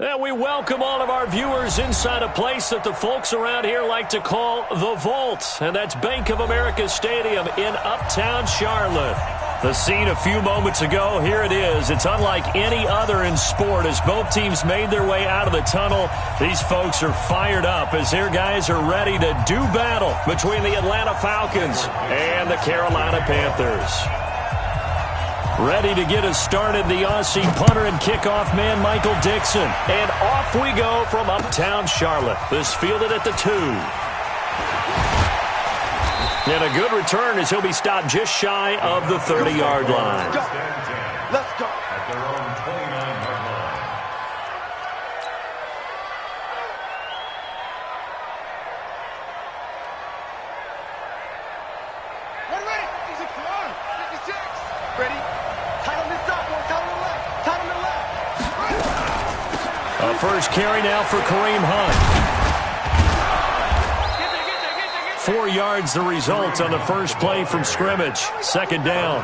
And we welcome all of our viewers inside a place that the folks around here like to call the Vault. And that's Bank of America Stadium in Uptown Charlotte. The scene a few moments ago, here it is. It's unlike any other in sport as both teams made their way out of the tunnel. These folks are fired up as their guys are ready to do battle between the Atlanta Falcons and the Carolina Panthers. Ready to get us started, the Aussie punter and kickoff man, Michael Dixon. And off we go from Uptown Charlotte. This fielded at the 2. And a good return as he'll be stopped just shy of the 30-yard line. Let's go. At their own 29-yard line. Ready. Easy, come on. 56. Ready. Tight on this side, boy. Tight on the left. Tight on the left. A first carry now for Kareem Hunt. 4 yards the result on the first play from scrimmage. Second down.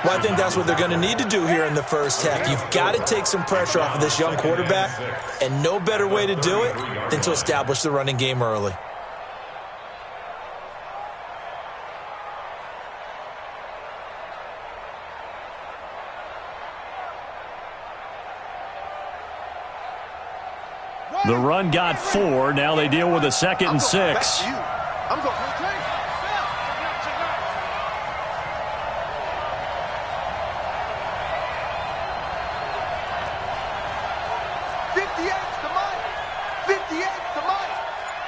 Well, I think that's what they're going to need to do here in the first half. You've got to take some pressure off of this young quarterback, and no better way to do it than to establish the running game early. The run got 4. Now they deal with a 2nd and 6. I'm going. 58 to Mike. 58 to Mike.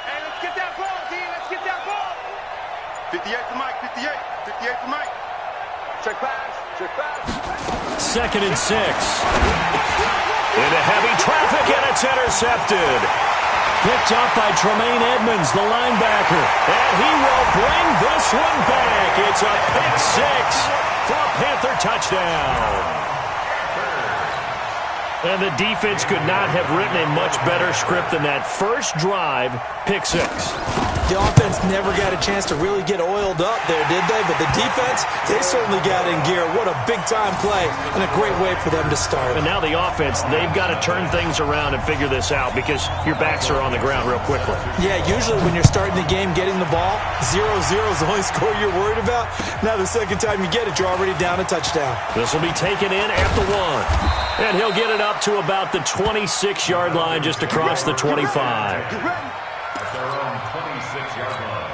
Hey, let's get that ball, D. Let's get that ball. 58 to Mike. 58. 58 to Mike. Check pass. Check pass. 2nd and 6. Into heavy traffic, and it's intercepted. Picked up by Tremaine Edmonds, the linebacker. And he will bring this one back. It's a pick 6 for a Panther touchdown. And the defense could not have written a much better script than that first drive, pick 6. The offense never got a chance to really get oiled up there, did they? But the defense, they certainly got in gear. What a big-time play and a great way for them to start. And now the offense, they've got to turn things around and figure this out because your backs are on the ground real quickly. Yeah, usually when you're starting the game, getting the ball, 0-0 is the only score you're worried about. Now the second time you get it, you're already down a touchdown. This will be taken in at the 1. And he'll get it up to about the 26-yard line just across the 25. At their own 26-yard line.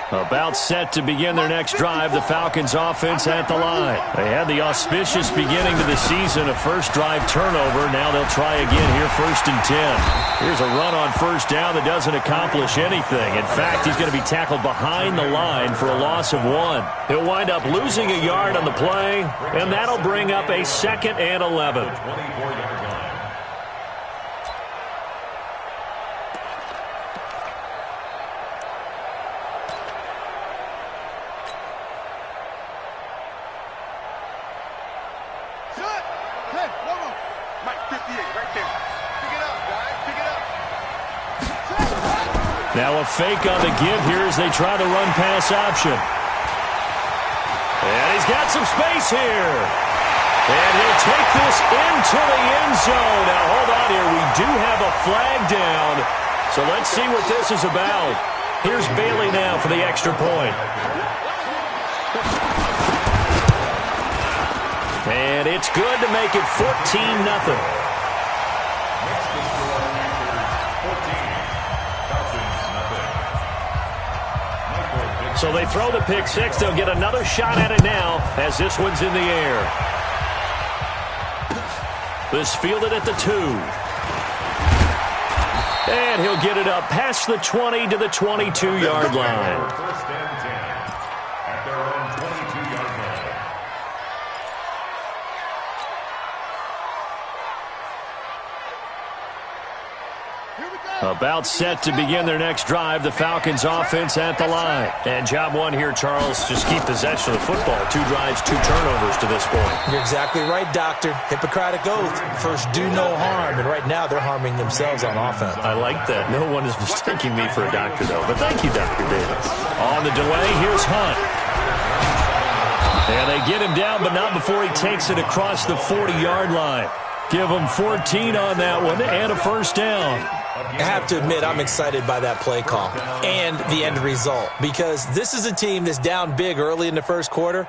About set to begin their next drive, the Falcons offense at the line. They had the auspicious beginning to the season, a first drive turnover. Now they'll try again here, 1st and 10. Here's a run on first down that doesn't accomplish anything. In fact, he's going to be tackled behind the line for a loss of 1. He'll wind up losing a yard on the play, and that'll bring up a 2nd and 11. 24-yard line. Now a fake on the give here as they try the run-pass option. And he's got some space here. And he'll take this into the end zone. Now, hold on here. We do have a flag down. So let's see what this is about. Here's Bailey now for the extra point. And it's good to make it 14-0. So they throw the pick 6. They'll get another shot at it now as this one's in the air. This fielded at the 2. And he'll get it up past the 20 to the 22-yard line. 1st and 10 at their own 22-yard line. About set to begin their next drive, the Falcons offense at the line. And job one here, Charles, just keep possession of the football. 2 drives, 2 turnovers to this point. You're exactly right, Doctor. Hippocratic oath. First, do no harm. And right now, they're harming themselves on offense. I like that. No one is mistaking me for a doctor, though. But thank you, Dr. Davis. On the delay, here's Hunt. And they get him down, but not before he takes it across the 40-yard line. Give him 14 on that one and a first down. I have to admit, I'm excited by that play call and the end result, because this is a team that's down big early in the first quarter,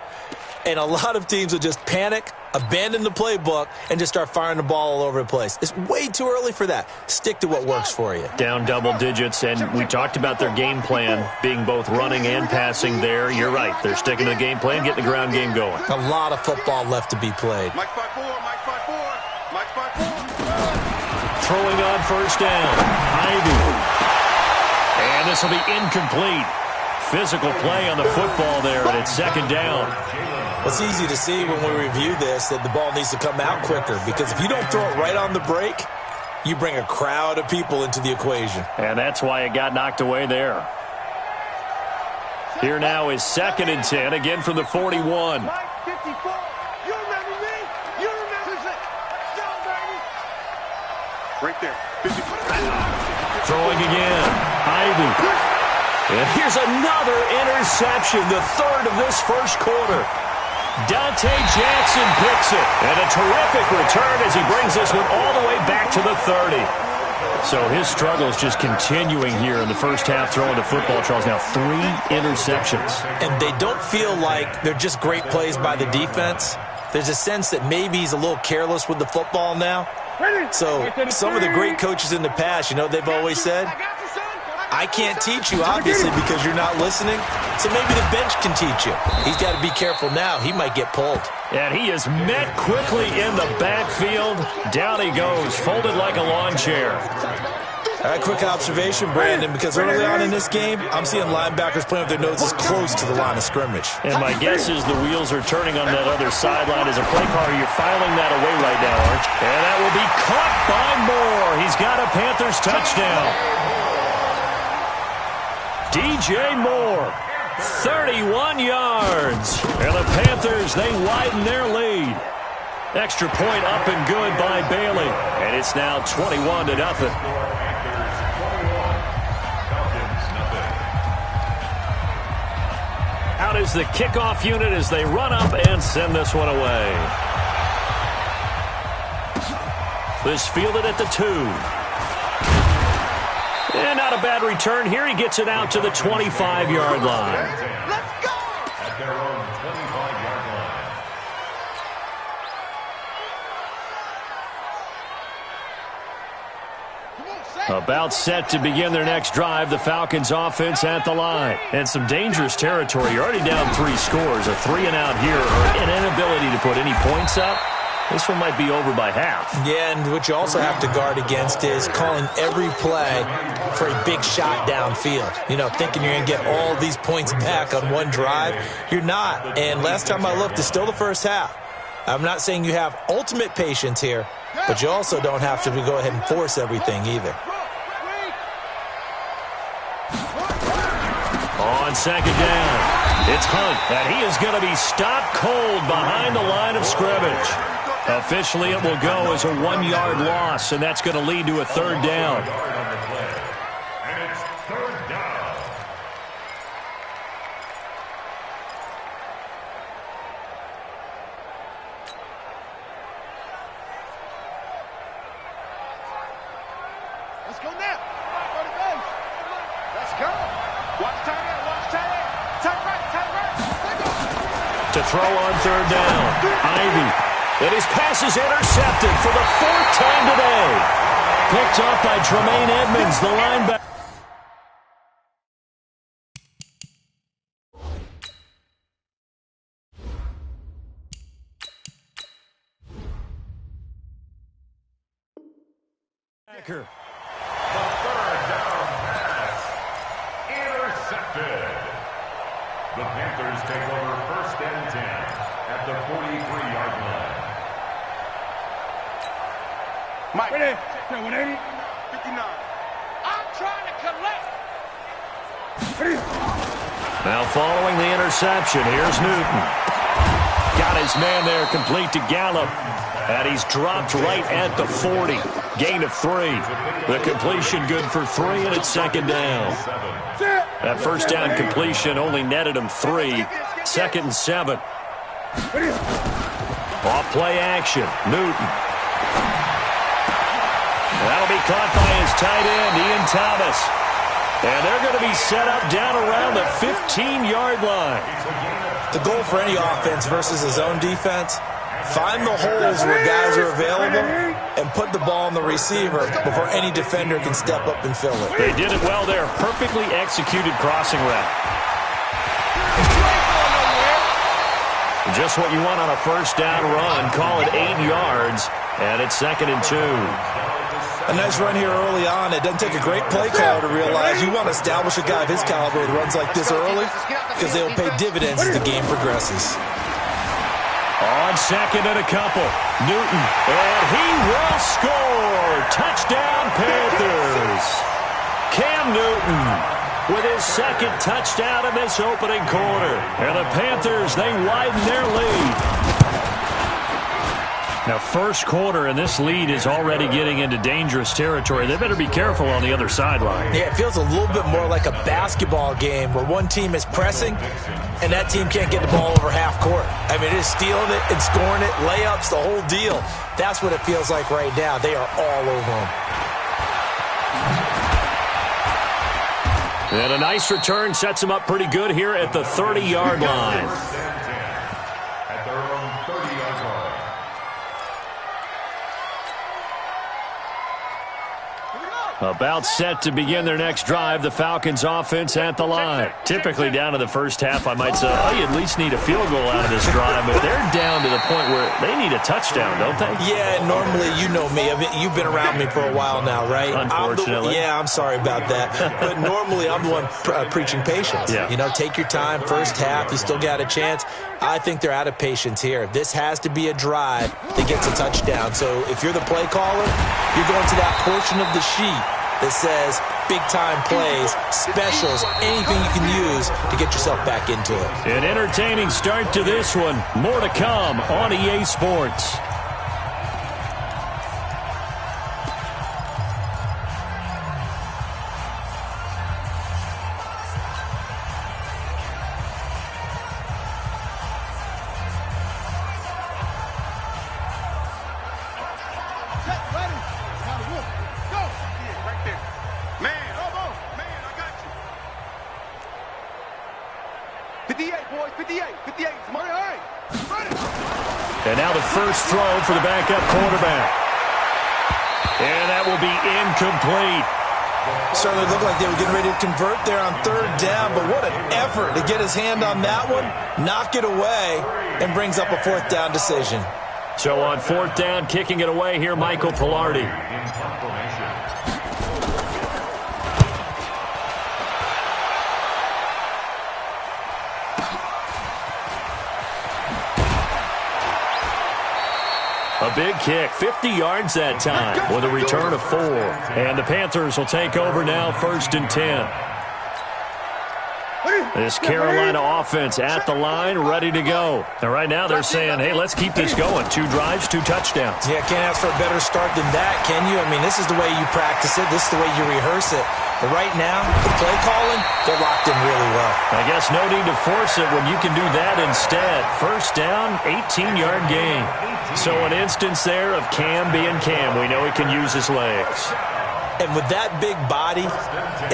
and a lot of teams will just panic, abandon the playbook, and just start firing the ball all over the place. It's way too early for that. Stick to what works for you. Down double digits, and we talked about their game plan being both running and passing there. You're right. They're sticking to the game plan, getting the ground game going. A lot of football left to be played. Mike 5-4, Mike 5-4, Mike 5-4. Throwing on first down. Ivy. And this will be incomplete. Physical play on the football there, and it's second down. It's easy to see when we review this that the ball needs to come out quicker, because if you don't throw it right on the break, you bring a crowd of people into the equation. And that's why it got knocked away there. Here now is 2nd and 10, again from the 41. Mike 54. You remember me? You remember me? Go, baby. Right there. 54. Throwing again. Ivy. And here's another interception, the 3rd of this first quarter. Dante Jackson picks it. And a terrific return as he brings this one all the way back to the 30. So his struggles just continuing here in the first half throwing the football, Charles. Now 3 interceptions. And they don't feel like they're just great plays by the defense. There's a sense that maybe he's a little careless with the football now. So some of the great coaches in the past, you know, they've always said, I can't teach you, obviously, because you're not listening. So maybe the bench can teach you. He's got to be careful now. He might get pulled. And he is met quickly in the backfield. Down he goes, folded like a lawn chair. All right, quick observation, Brandon, because early on in this game, I'm seeing linebackers playing with their noses close to the line of scrimmage. And my guess is the wheels are turning on that other sideline. As a play caller, you're filing that away right now, aren't you? And that will be caught by Moore. He's got a Panthers touchdown. DJ Moore, 31 yards. And the Panthers, they widen their lead. Extra point up and good by Bailey. And it's now 21-0. Out is the kickoff unit as they run up and send this one away. This fielded at the 2. And not a bad return here. He gets it out to the 25-yard line. Let's go! At their own 25-yard line. About set to begin their next drive, the Falcons offense at the line. And some dangerous territory. You're already down 3 scores. A 3-and-out here, or an inability to put any points up. This one might be over by half. Yeah, and what you also have to guard against is calling every play for a big shot downfield. You know, thinking you're going to get all these points back on one drive. You're not. And last time I looked, it's still the first half. I'm not saying you have ultimate patience here, but you also don't have to go ahead and force everything either. On second down, it's Hunt, and he is going to be stopped cold behind the line of scrimmage. Officially, it will go as a 1-yard loss, and that's going to lead to a 3rd down. And it's 3rd down. Let's go now. Let's go. Watch tight end, watch tight end. Tight right, tight right. To throw on 3rd down, Ivy. And his pass is intercepted for the 4th time today. Picked off by Tremaine Edmonds, the linebacker. The 3rd down pass. Intercepted. The Panthers take over 1st and 10 at the 43-yard line. Mike. 180. 59. Now following the interception, here's Newton. Got his man there complete to Gallup. And he's dropped right at the 40. Gain of 3. The completion good for 3, and it's second down. That first down completion only netted him 3. Second and 7. Off play action. Newton. That'll be caught by his tight end, Ian Thomas. And they're going to be set up down around the 15-yard line. The goal for any offense versus his own defense, find the holes where guys are available and put the ball on the receiver before any defender can step up and fill it. They did it well there. Perfectly executed crossing route. Just what you want on a first down run. Call it 8 yards, and it's second and 2. A nice run here early on. It doesn't take a great play caller to realize you want to establish a guy of his caliber with runs like this early because they'll pay dividends as the game progresses. On second and a couple, Newton, and he will score. Touchdown, Panthers. Cam Newton with his second touchdown in this opening quarter. And the Panthers, they widen their lead. Now, first quarter, and this lead is already getting into dangerous territory. They better be careful on the other sideline. Yeah, it feels a little bit more like a basketball game where one team is pressing and that team can't get the ball over half court. I mean, it is stealing it and scoring it, layups, the whole deal. That's what it feels like right now. They are all over them. And a nice return sets them up pretty good here at the 30-yard line. At their own 30-yard line. About set to begin their next drive, the Falcons offense at the line. Typically down to the first half, I might say, oh, you at least need a field goal out of this drive, but they're down to the point where they need a touchdown, don't they? Yeah, normally, you know me. I mean, you've been around me for a while now, right? Unfortunately. I'm sorry about that. But normally, I'm the one preaching patience. Yeah. You know, take your time, first half, you still got a chance. I think they're out of patience here. This has to be a drive that gets a touchdown. So if you're the play caller, you're going to that portion of the sheet that says big-time plays, specials, anything you can use to get yourself back into it. An entertaining start to this one. More to come on EA Sports. And now the first throw for the backup quarterback. And that will be incomplete. Certainly looked like they were getting ready to convert there on third down, but what an effort to get his hand on that one, knock it away, and brings up a fourth down decision. So on fourth down, kicking it away here, Michael Pilardi. A big kick, 50 yards that time with a return of 4. And the Panthers will take over now, 1st and 10. This Carolina offense at the line, ready to go. And right now they're saying, hey, let's keep this going. 2 drives, 2 touchdowns. Yeah, can't ask for a better start than that, can you? I mean, this is the way you practice it. This is the way you rehearse it. But right now, the play calling, they're locked in really well. I guess no need to force it when you can do that instead. First down, 18-yard gain. So an instance there of Cam being Cam. We know he can use his legs. And with that big body,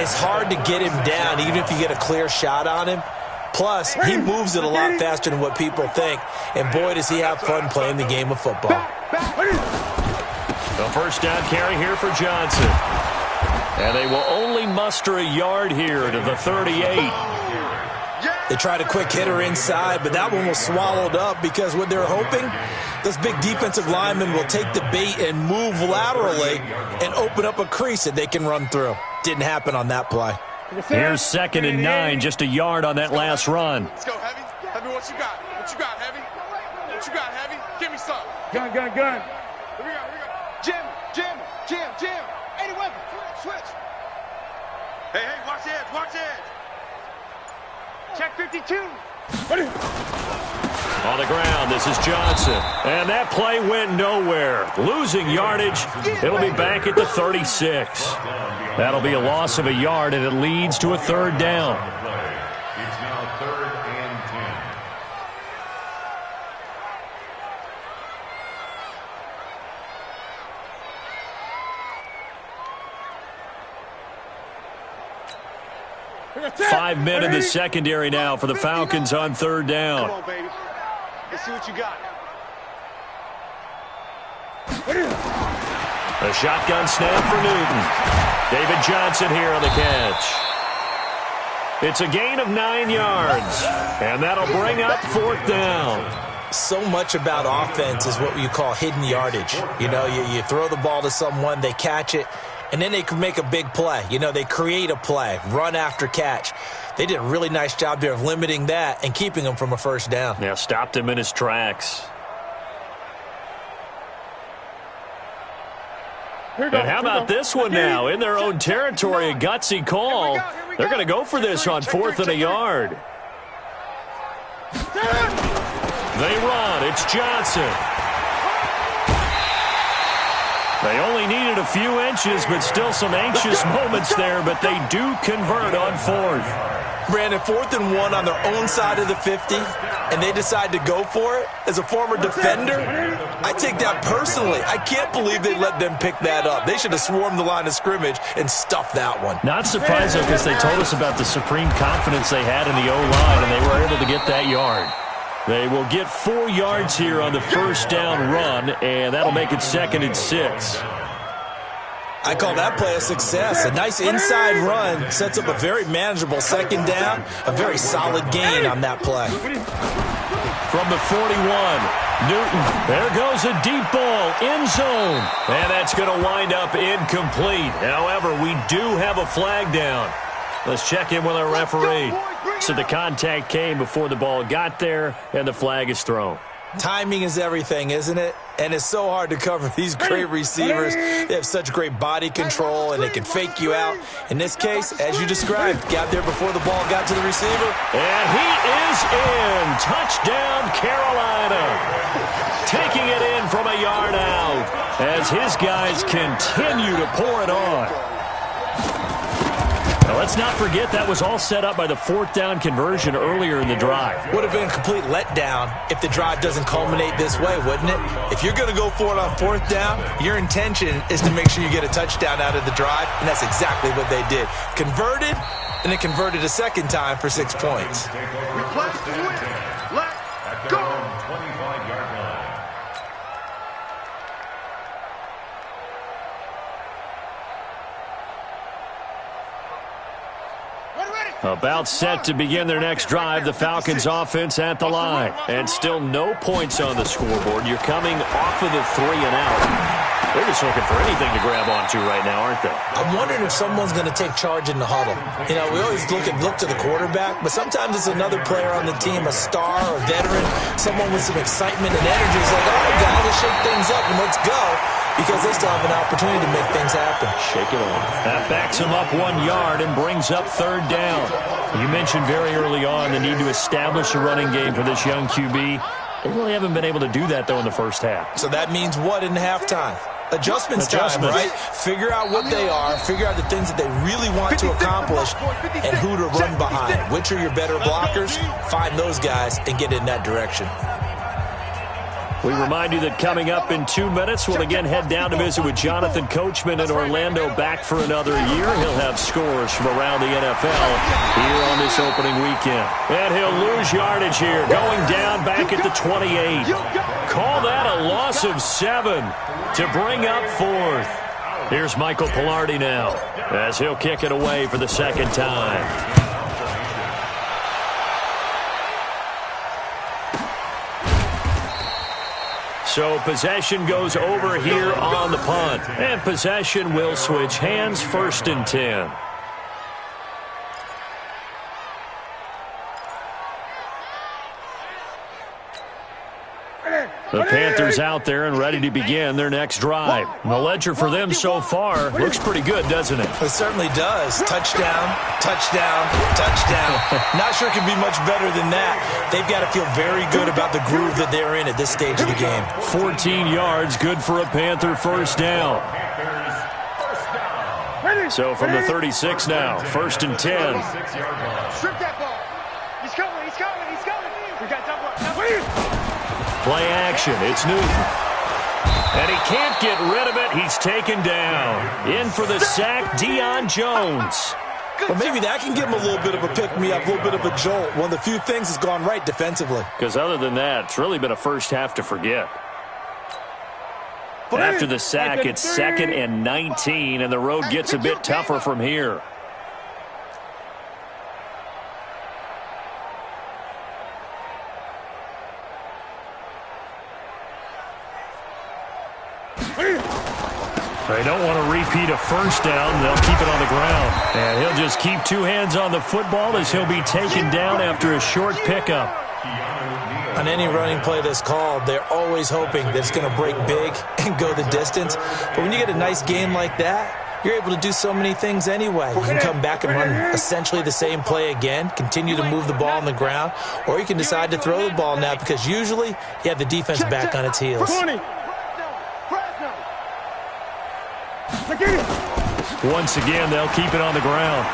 it's hard to get him down, even if you get a clear shot on him. Plus, he moves it a lot faster than what people think. And boy, does he have fun playing the game of football. The first down carry here for Johnson. And they will only muster a yard here to the 38. They tried a quick hitter inside, but that one was swallowed up because what they're hoping, those big defensive linemen will take the bait and move laterally and open up a crease that they can run through. Didn't happen on that play. Here's 2nd and 9, just a yard on that last run. Let's go, Heavy. Heavy, what you got? What you got, Heavy? What you got, Heavy? Give me some. Gun. Here we go. Jim. 80 weapon. Switch. Hey, watch edge, watch edge. Check 52. On the ground, this is Johnson. And that play went nowhere. Losing yardage. It'll be back at the 36. That'll be a loss of a yard, and it leads to a third down. It's now 3rd and 10. Five men in the secondary now for the Falcons on third down. Come on, baby. Let's see what you got. A shotgun snap for Newton. David Johnson here on the catch. It's a gain of 9 yards, and that'll bring up fourth down. So much about offense is what you call hidden yardage. You know, you throw the ball to someone, they catch it, and then they can make a big play. You know, they create a play, run after catch. They did a really nice job there of limiting that and keeping him from a first down. Yeah, stopped him in his tracks. And how about this one now? In their own territory, a gutsy call. They're going to go for this on 4th and a yard. They run. It's Johnson. They only needed a few inches, but still some anxious moments there, but they do convert on 4th. Brandon, 4th and 1 on their own side of the 50, and they decide to go for it. As a former defender, I take that personally. I can't believe they let them pick that up. They should have swarmed the line of scrimmage and stuffed that one. Not surprised, though, because they told us about the supreme confidence they had in the O-line, and they were able to get that yard. They will get 4 yards here on the first down run, and that'll make it 2nd and 6. I call that play a success. A nice inside run sets up a very manageable second down, a very solid gain on that play. From the 41, Newton. There goes a deep ball, end zone. And that's going to wind up incomplete. However, we do have a flag down. Let's check in with our referee. So the contact came before the ball got there, and the flag is thrown. Timing is everything, isn't it? And it's so hard to cover these great receivers. They have such great body control, and they can fake you out. In this case, as you described, got there before the ball got to the receiver. And he is in. Touchdown, Carolina. Taking it in from a yard out as his guys continue to pour it on. Now, let's not forget that was all set up by the 4th down conversion earlier in the drive. Would have been a complete letdown if the drive doesn't culminate this way, wouldn't it? If you're going to go for it on 4th down, your intention is to make sure you get a touchdown out of the drive, and that's exactly what they did. Converted, and it converted a second time for 6 points. We play to win. Let's go. 25-yard line. About set to begin their next drive, the Falcons offense at the line. And still no points on the scoreboard. You're coming off of the 3 and out. They're just looking for anything to grab onto right now, aren't they? I'm wondering if someone's going to take charge in the huddle. You know, we always look to the quarterback, but sometimes it's another player on the team, a star, a veteran, someone with some excitement and energy. It's like, all right, guys, let's shake things up and let's go, because they still have an opportunity to make things happen. Shake it off. That backs him up 1 yard and brings up third down. You mentioned very early on the need to establish a running game for this young QB. They really haven't been able to do that, though, in the first half. So that means what in halftime? Adjustments time, right? Figure out what they are, figure out the things that they really want to accomplish, and who to run behind. Which are your better blockers? Find those guys and get in that direction. We remind you that coming up in 2 minutes, we'll again head down to visit with Jonathan Coachman in Orlando, back for another year. He'll have scores from around the NFL here on this opening weekend. And he'll lose yardage here, going down back at the 28. Call that a loss of 7 to bring up 4th. Here's Michael Pilardi now as he'll kick it away for the second time. So possession goes over here on the punt. And possession will switch hands, 1st and 10. The Panthers out there and ready to begin their next drive. The ledger for them so far looks pretty good, doesn't it? It certainly does. Touchdown, touchdown, touchdown. Not sure it can be much better than that. They've got to feel very good about the groove that they're in at this stage of the game. 14 yards, good for a Panther first down. So from the 36 now, 1st and 10. Strip that ball. He's coming, he's coming, he's coming. We got double. Play action, it's Newton. And he can't get rid of it. He's taken down. In for the sack, Deion Jones. Well, maybe that can give him a little bit of a pick-me-up, a little bit of a jolt. One of the few things that's gone right defensively. Because other than that, it's really been a first half to forget. After the sack, it's 2nd and 19, and the road gets a bit tougher from here. They don't want to repeat a first down. They'll keep it on the ground. And he'll just keep 2 hands on the football as he'll be taken down after a short pickup. On any running play that's called, they're always hoping that it's going to break big and go the distance. But when you get a nice game like that, you're able to do so many things anyway. You can come back and run essentially the same play again, continue to move the ball on the ground, or you can decide to throw the ball now because usually you have the defense back on its heels. Once again, they'll keep it on the ground.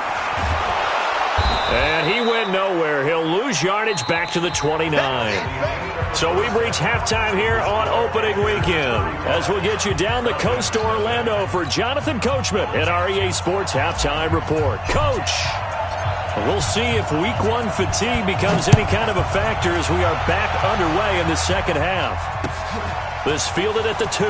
And he went nowhere. He'll lose yardage back to the 29. So we've reached halftime here on opening weekend. As we'll get you down the coast to Orlando for Jonathan Coachman at our EA Sports Halftime Report. Coach, we'll see if Week 1 fatigue becomes any kind of a factor as we are back underway in the second half. This fielded at the 2.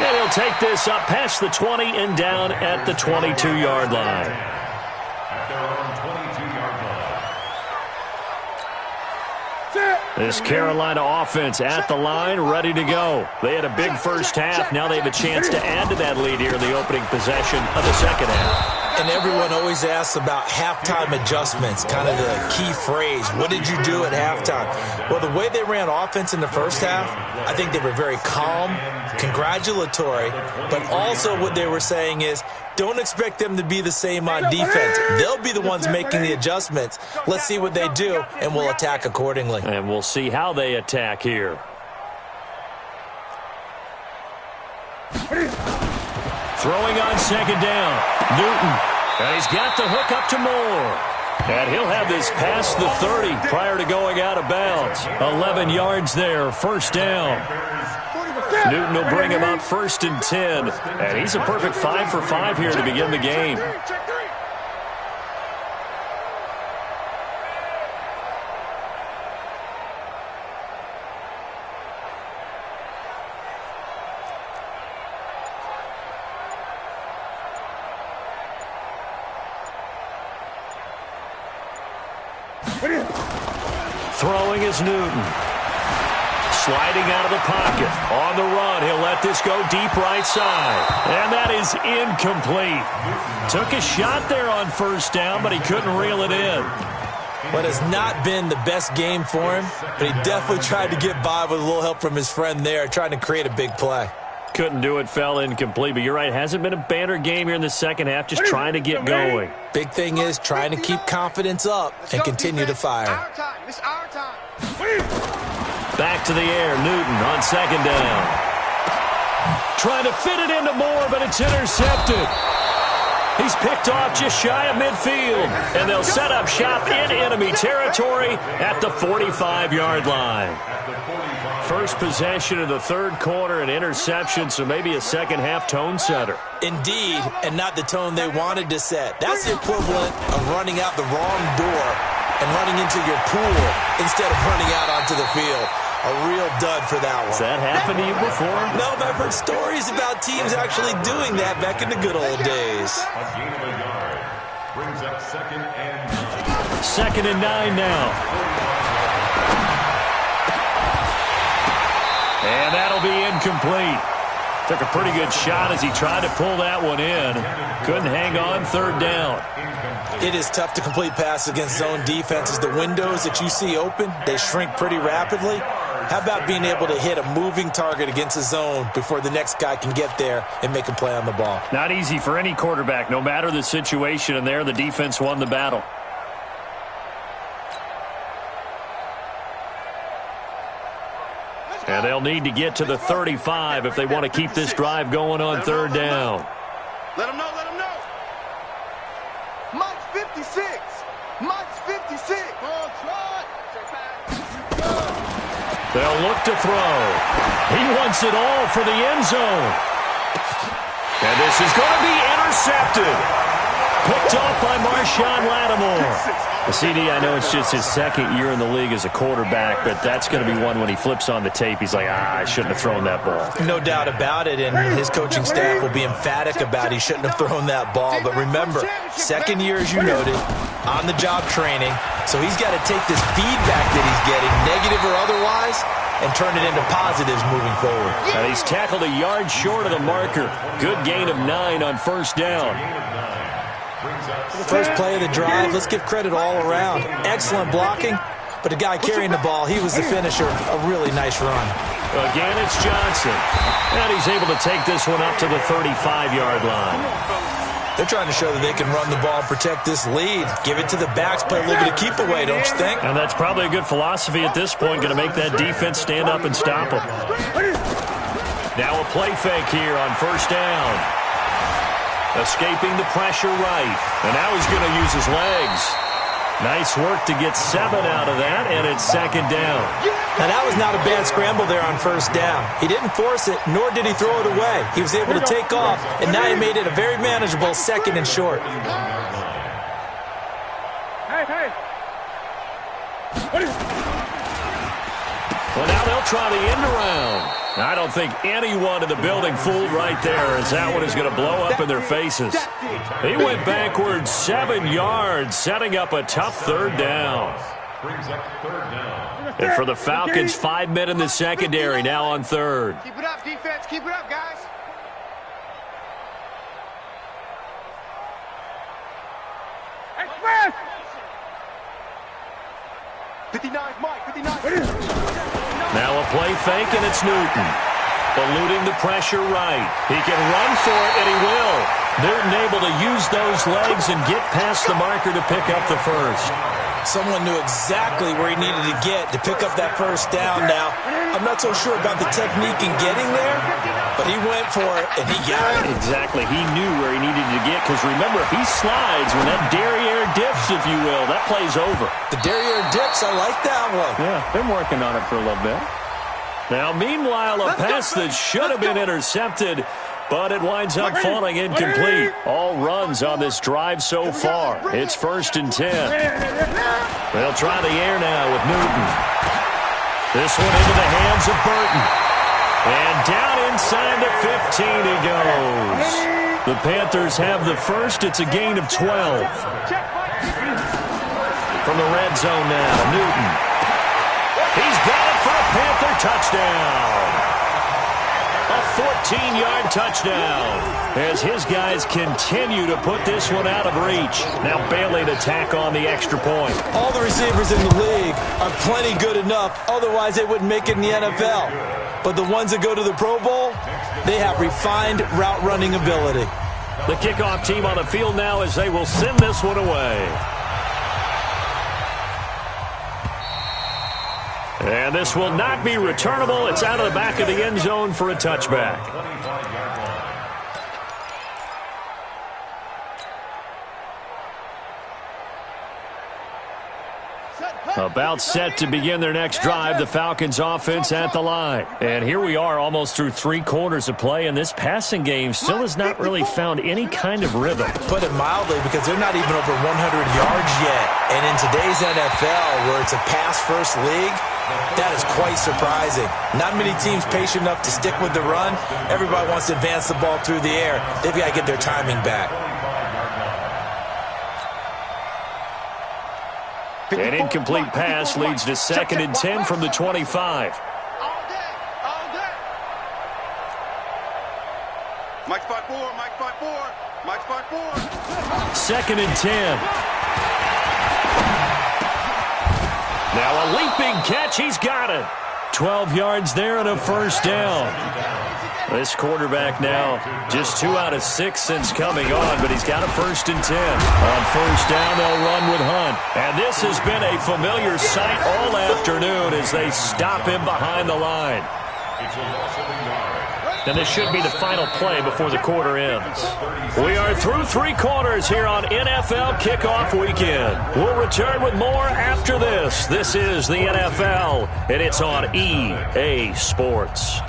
And he'll take this up past the 20 and down at the 22-yard line. At their own 22-yard line. This Carolina offense at the line, ready to go. They had a big first half. Now they have a chance to add to that lead here in the opening possession of the second half. And everyone always asks about halftime adjustments, kind of the key phrase. What did you do at halftime? Well, the way they ran offense in the first half, I think they were very calm, congratulatory, but also what they were saying is don't expect them to be the same on defense. They'll be the ones making the adjustments. Let's see what they do, and we'll attack accordingly. And we'll see how they attack here. Throwing on second down, Newton. And he's got the hook up to Moore. And he'll have this past the 30 prior to going out of bounds. 11 yards there, first down. Newton will bring him up 1st and 10. And he's a perfect 5 for 5 here to begin the game. Throwing is Newton. Sliding out of the pocket. On the run, he'll let this go deep right side. And that is incomplete. Took a shot there on first down, but he couldn't reel it in. What has not been the best game for him, but he definitely tried to get by with a little help from his friend there, trying to create a big play. Couldn't do it, fell incomplete. But you're right, hasn't been a banner game here in the second half, just trying to get going. Big thing is trying to keep confidence up and continue to fire. Our time. It's our time. Back to the air, Newton on second down. Trying to fit it into Moore, but it's intercepted. He's picked off just shy of midfield, and they'll set up shop in enemy territory at the 45-yard line. First possession of the third quarter, an interception, so maybe a second-half tone setter. Indeed, and not the tone they wanted to set. That's the equivalent of running out the wrong door and running into your pool instead of running out onto the field. A real dud for that one. Has that happened to you before? No, but I've heard stories about teams actually doing that back in the good old days. A gain of a yard brings up 2nd and 9. 2nd and 9 now. And that'll be incomplete. Took a pretty good shot as he tried to pull that one in. Couldn't hang on third down. It is tough to complete passes against zone defenses. The windows that you see open, they shrink pretty rapidly. How about being able to hit a moving target against a zone before the next guy can get there and make a play on the ball? Not easy for any quarterback, no matter the situation, and there the defense won the battle. And they'll need to get to the 35 if they want to keep this drive going on third down. Let him know, let him know. Mike's 56. Mike's 56. They'll look to throw. He wants it all for the end zone. And this is going to be intercepted. Picked off by Marshawn Lattimore. The CD, I know it's just his second year in the league as a quarterback, but that's going to be one when he flips on the tape. He's like, I shouldn't have thrown that ball. No doubt about it, and his coaching staff will be emphatic about he shouldn't have thrown that ball. But remember, second year, as you noted, on-the-job training, so he's got to take this feedback that he's getting, negative or otherwise, and turn it into positives moving forward. And he's tackled a yard short of the marker. Good gain of 9 on first down. First play of the drive, let's give credit all around. Excellent blocking, but the guy carrying the ball, he was the finisher. A really nice run. Again, it's Johnson. And he's able to take this one up to the 35-yard line. They're trying to show that they can run the ball and protect this lead. Give it to the backs, play a little bit of keep away, don't you think? And that's probably a good philosophy at this point, going to make that defense stand up and stop them. Now a play fake here on first down. Escaping the pressure right. And now he's going to use his legs. Nice work to get 7 out of that, and it's second down. Now, that was not a bad scramble there on first down. He didn't force it, nor did he throw it away. He was able to take off, and now he made it a very manageable second and short. Well, now they'll try the end around. I don't think anyone in the building fooled right there, as that one is going to blow up in their faces. He went backwards 7 yards, setting up a tough third down. And for the Falcons, 5 men in the secondary now on third. Keep it up, defense. Keep it up, guys. Express! 59, Mike. 59. Now a play fake, and it's Newton. Eluding the pressure right. He can run for it, and he will. Newton able to use those legs and get past the marker to pick up the first. Someone knew exactly where he needed to get to pick up that first down. Now, I'm not so sure about the technique in getting there, but he went for it, and he got it. Exactly. He knew where he needed to get, because remember, if he slides, when that derriere dips, if you will, that play's over. The derriere dips, I like that one. Yeah, been working on it for a little bit. Now, meanwhile, a pass that should have been intercepted, but it winds up falling incomplete. All runs on this drive so far. It's 1st and 10. They'll try the air now with Newton. This one into the hands of Burton. And down inside the 15 he goes. The Panthers have the first. It's a gain of 12. From the red zone now, Newton. He's got it for a Panther touchdown. A 14-yard touchdown as his guys continue to put this one out of reach. Now Bailey to tack on the extra point. All the receivers in the league are plenty good enough. Otherwise, they wouldn't make it in the NFL. But the ones that go to the Pro Bowl, they have refined route running ability. The kickoff team on the field now as they will send this one away. And this will not be returnable. It's out of the back of the end zone for a touchback. About set to begin their next drive, the Falcons offense at the line. And here we are almost through 3 quarters of play, and this passing game still has not really found any kind of rhythm. Put it mildly, because they're not even over 100 yards yet. And in today's NFL, where it's a pass-first league, that is quite surprising. Not many teams patient enough to stick with the run. Everybody wants to advance the ball through the air. They've got to get their timing back. An incomplete pass leads to 2nd and 10 from the 25. Mike spot 4, Mike spot 4, Mike spot 4. 2nd and 10. Now a leaping catch. He's got it. 12 yards there and a first down. This quarterback now just 2 out of 6 since coming on, but he's got a 1st and 10. On first down, they'll run with Hunt. And this has been a familiar sight all afternoon as they stop him behind the line. And this should be the final play before the quarter ends. We are through 3 quarters here on NFL Kickoff Weekend. We'll return with more after this. This is the NFL, and it's on EA Sports.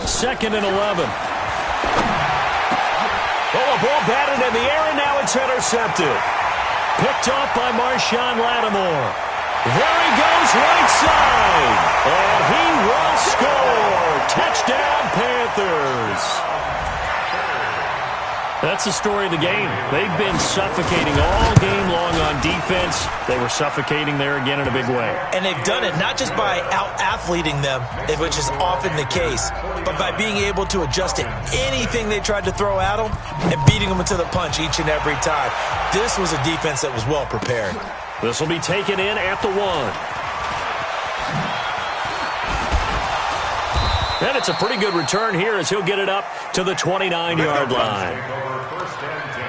Second and 11. Oh, a ball batted in the air, and now it's intercepted. Picked off by Marshawn Lattimore. There he goes, right side. And he will score. Touchdown, Panthers. That's the story of the game. They've been suffocating all game long on defense. They were suffocating there again in a big way. And they've done it not just by out-athleting them, which is often the case, but by being able to adjust to anything they tried to throw at them and beating them into the punch each and every time. This was a defense that was well prepared. This will be taken in at the 1. And it's a pretty good return here as he'll get it up to the 29-yard line. First and 10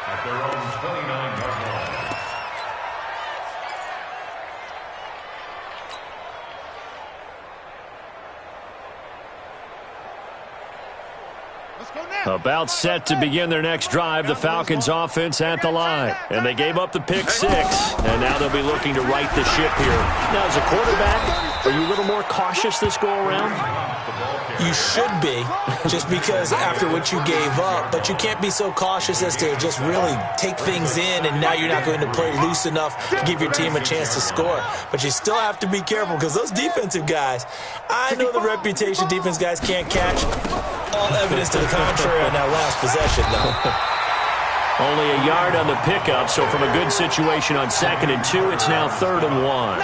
at their own 29-yard line. About set to begin their next drive, the Falcons offense at the line. And they gave up the pick 6, and now they'll be looking to right the ship here. Now, as a quarterback, are you a little more cautious this go-around? You should be, just because after what you gave up, but you can't be so cautious as to just really take things in, and now you're not going to play loose enough to give your team a chance to score. But you still have to be careful because those defensive guys, I know the reputation defense guys can't catch. All evidence to the contrary on that last possession, though. Only a yard on the pickup, so from a good situation on 2nd and 2, it's now 3rd and 1.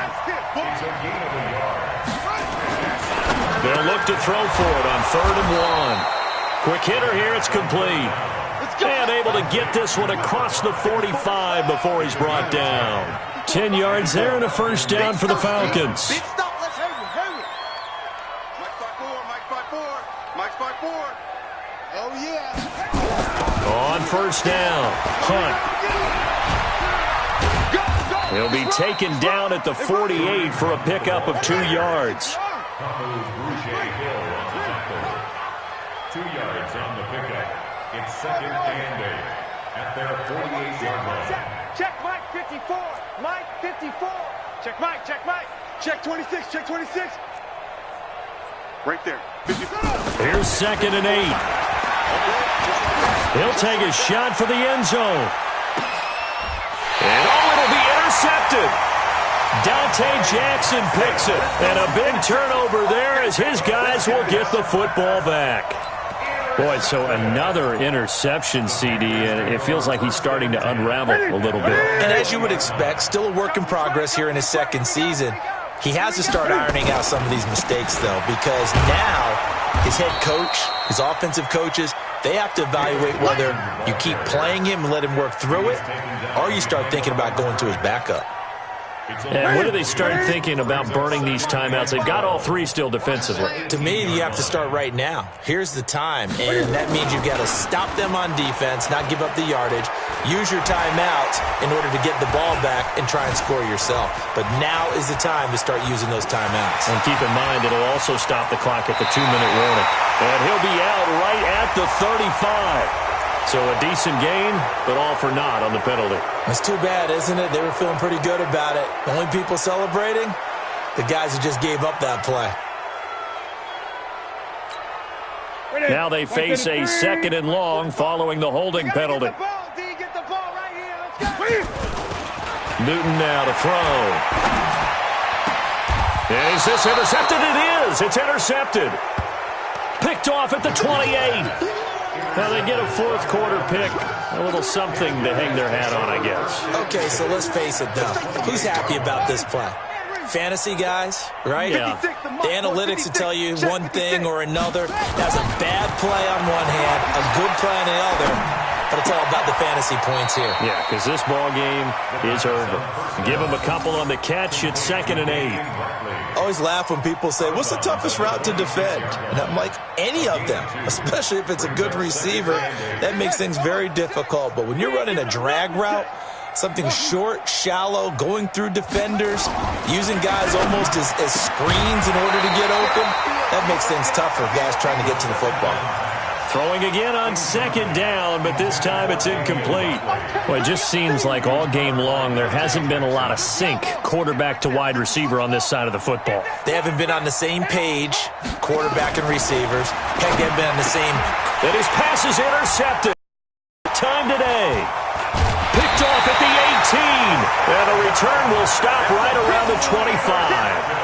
They'll look to throw for it on 3rd and 1. Quick hitter here, it's complete. And able to get this one across the 45 before he's brought down. 10 yards there and a first down for the Falcons. Oh, yeah. On first down, Hunt. He'll be taken down at the 48 for a pickup of 2 yards. 2 yards on the pickup. It's 2nd and 8 at their 48-yard line. Check Mike 54. Mike 54. Check Mike. Check Mike. Check 26. Check 26. Right there. 54. Here's 2nd and 8. He'll take a shot for the end zone. And it'll be intercepted. Dante Jackson picks it. And a big turnover there as his guys will get the football back. Boy, so another interception, CD, and it feels like he's starting to unravel a little bit. And as you would expect, still a work in progress here in his 2nd season. He has to start ironing out some of these mistakes, though, because now his head coach, his offensive coaches, they have to evaluate whether you keep playing him and let him work through it, or you start thinking about going to his backup. And when do they start thinking about burning these timeouts? They've got all 3 still defensively. To me, you have to start right now. Here's the time, and that means you've got to stop them on defense, not give up the yardage, use your timeouts in order to get the ball back and try and score yourself. But now is the time to start using those timeouts. And keep in mind, it'll also stop the clock at the 2-minute warning. And he'll be out right at the 35. So a decent gain, but all for naught on the penalty. That's too bad, isn't it? They were feeling pretty good about it. The only people celebrating, the guys who just gave up that play. Now they face a 2nd and long following the holding penalty. Newton now to throw. Is this intercepted? It is. It's intercepted. Picked off at the 28. Now they get a 4th quarter pick A little something to hang their hat on, I guess. Okay, so let's face it, though. Who's happy about this play? Fantasy guys, right? Yeah. The analytics will tell you one thing or another. That's a bad play on one hand, a good play on the other, but it's all about the fantasy points here. Yeah, because this ball game is over. Give them a couple on the catch. It's 2nd and 8. I always laugh when people say, what's the toughest route to defend? And I'm like, any of them, especially if it's a good receiver. That makes things very difficult. But when you're running a drag route, something short, shallow, going through defenders, using guys almost as screens in order to get open, that makes things tough for guys trying to get to the football. Throwing again on 2nd down, but this time it's incomplete. Well, it just seems like all game long there hasn't been a lot of sync quarterback to wide receiver on this side of the football. They haven't been on the same page, quarterback and receivers. Heck, they haven't been on the same. And his pass is intercepted. Time today. Picked off at the 18. And a return will stop right around the 25.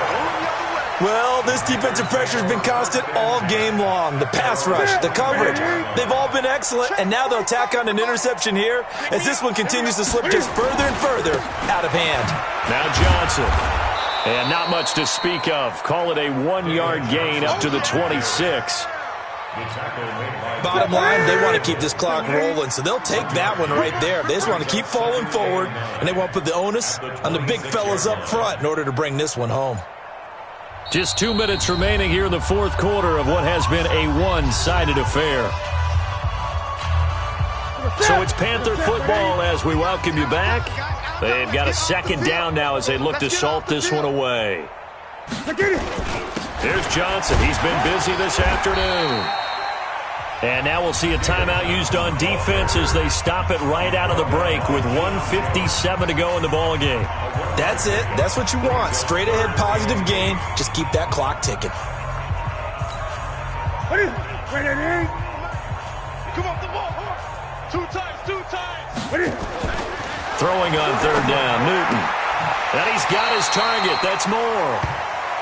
Well, this defensive pressure has been constant all game long. The pass rush, the coverage, they've all been excellent, and now they'll tack on an interception here as this one continues to slip just further and further out of hand. Now Johnson. And not much to speak of. Call it a 1-yard gain up to the 26. Bottom line, they want to keep this clock rolling, so they'll take that one right there. They just want to keep falling forward, and they want to put the onus on the big fellas up front in order to bring this one home. Just 2 minutes remaining here in the 4th quarter of what has been a one-sided affair. So it's Panther football as we welcome you back. They've got a 2nd down now as they look to salt this one away. There's Johnson. He's been busy this afternoon. And now we'll see a timeout used on defense as they stop it right out of the break with 1:57 to go in the ball game. That's it. That's what you want. Straight ahead positive gain. Just keep that clock ticking. Come off the ball. 2 times. Throwing on 3rd down, Newton. And he's got his target. That's Moore.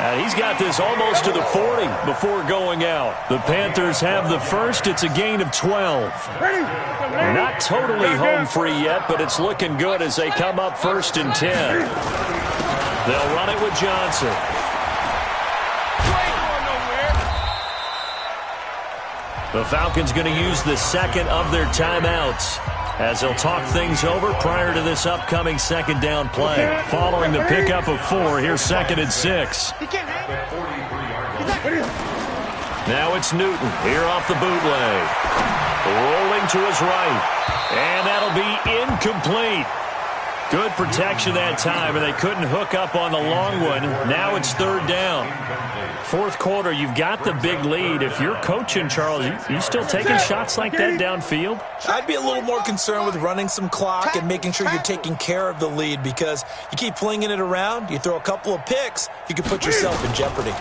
And he's got this almost to the 40 before going out. The Panthers have the first. It's a gain of 12. Not totally home free yet, but it's looking good as they come up 1st and 10. They'll run it with Johnson. The Falcons going to use the 2nd of their timeouts as they'll talk things over prior to this upcoming 2nd down play. Following the pickup of 4, here's 2nd and 6. Now it's Newton here off the bootleg. Rolling to his right. And that'll be incomplete. Good protection that time, and they couldn't hook up on the long one. Now it's 3rd down. 4th quarter, you've got the big lead. If you're coaching, Charles, you still taking shots like that downfield? I'd be a little more concerned with running some clock and making sure you're taking care of the lead, because you keep flinging it around, you throw a couple of picks, you can put yourself in jeopardy.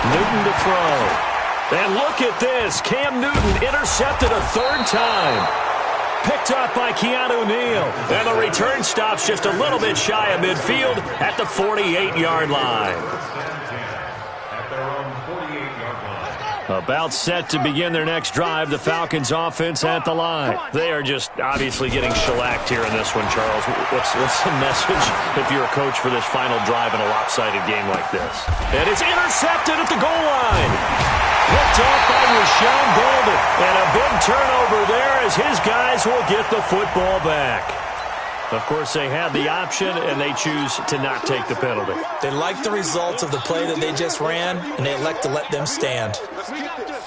Newton to throw. And look at this. Cam Newton intercepted a 3rd time. Picked up by Keanu Neal. And the return stops just a little bit shy of midfield at the 48-yard line. About set to begin their next drive, the Falcons offense at the line. They are just obviously getting shellacked here in this one, Charles. What's the message if you're a coach for this final drive in a lopsided game like this? And it's intercepted at the goal line. Picked off by Rashawn Bolden. And a big turnover there as his guys will get the football back. Of course, they had the option, and they choose to not take the penalty. They like the results of the play that they just ran, and they elect to let them stand.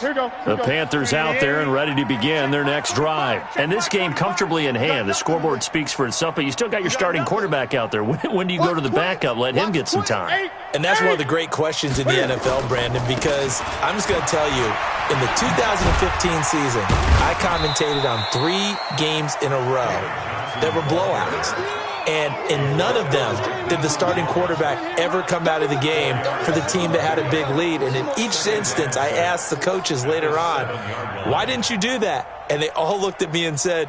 The Panthers out there and ready to begin their next drive. And this game comfortably in hand. The scoreboard speaks for itself, but you still got your starting quarterback out there. When do you go to the backup? Let him get some time. And that's one of the great questions in the NFL, Brandon, because I'm just going to tell you, in the 2015 season, I commentated on 3 games in a row that were blowouts. And in none of them did the starting quarterback ever come out of the game for the team that had a big lead. And in each instance, I asked the coaches later on, why didn't you do that? And they all looked at me and said,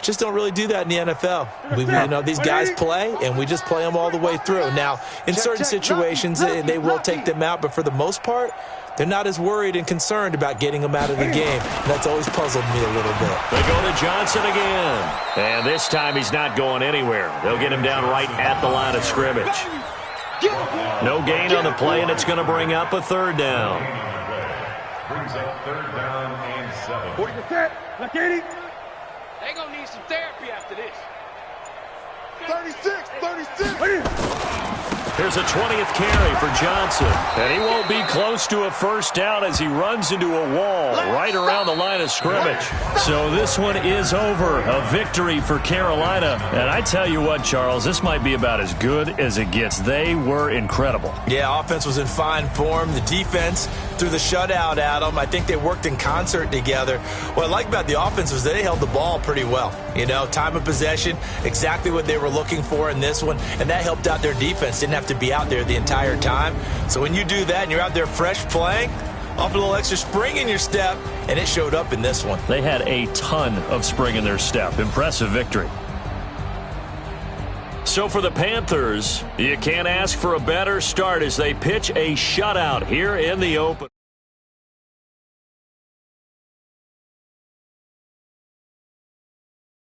Just don't really do that in the NFL. These guys play, and we just play them all the way through. Now, in certain situations, they will take them out, but for the most part, they're not as worried and concerned about getting them out of the game. And that's always puzzled me a little bit. They go to Johnson again. And this time he's not going anywhere. They'll get him down right at the line of scrimmage. No gain on the play, and it's going to bring up a third down. Brings up third down and 7. 40%. Look at it. They're going to need some therapy after this. 36. Here's a 20th carry for Johnson. And he won't be close to a first down as he runs into a wall right around the line of scrimmage. So this one is over. A victory for Carolina. And I tell you what, Charles, this might be about as good as it gets. They were incredible. Yeah, offense was in fine form. The defense threw the shutout at them. I think they worked in concert together. What I like about the offense was they held the ball pretty well. Time of possession, exactly what they were looking for in this one, and that helped out their defense. Didn't have to be out there the entire time. So when you do that and you're out there fresh playing, off a little extra spring in your step, and it showed up in this one. They had a ton of spring in their step. Impressive victory. So for the Panthers, you can't ask for a better start as they pitch a shutout here in the open.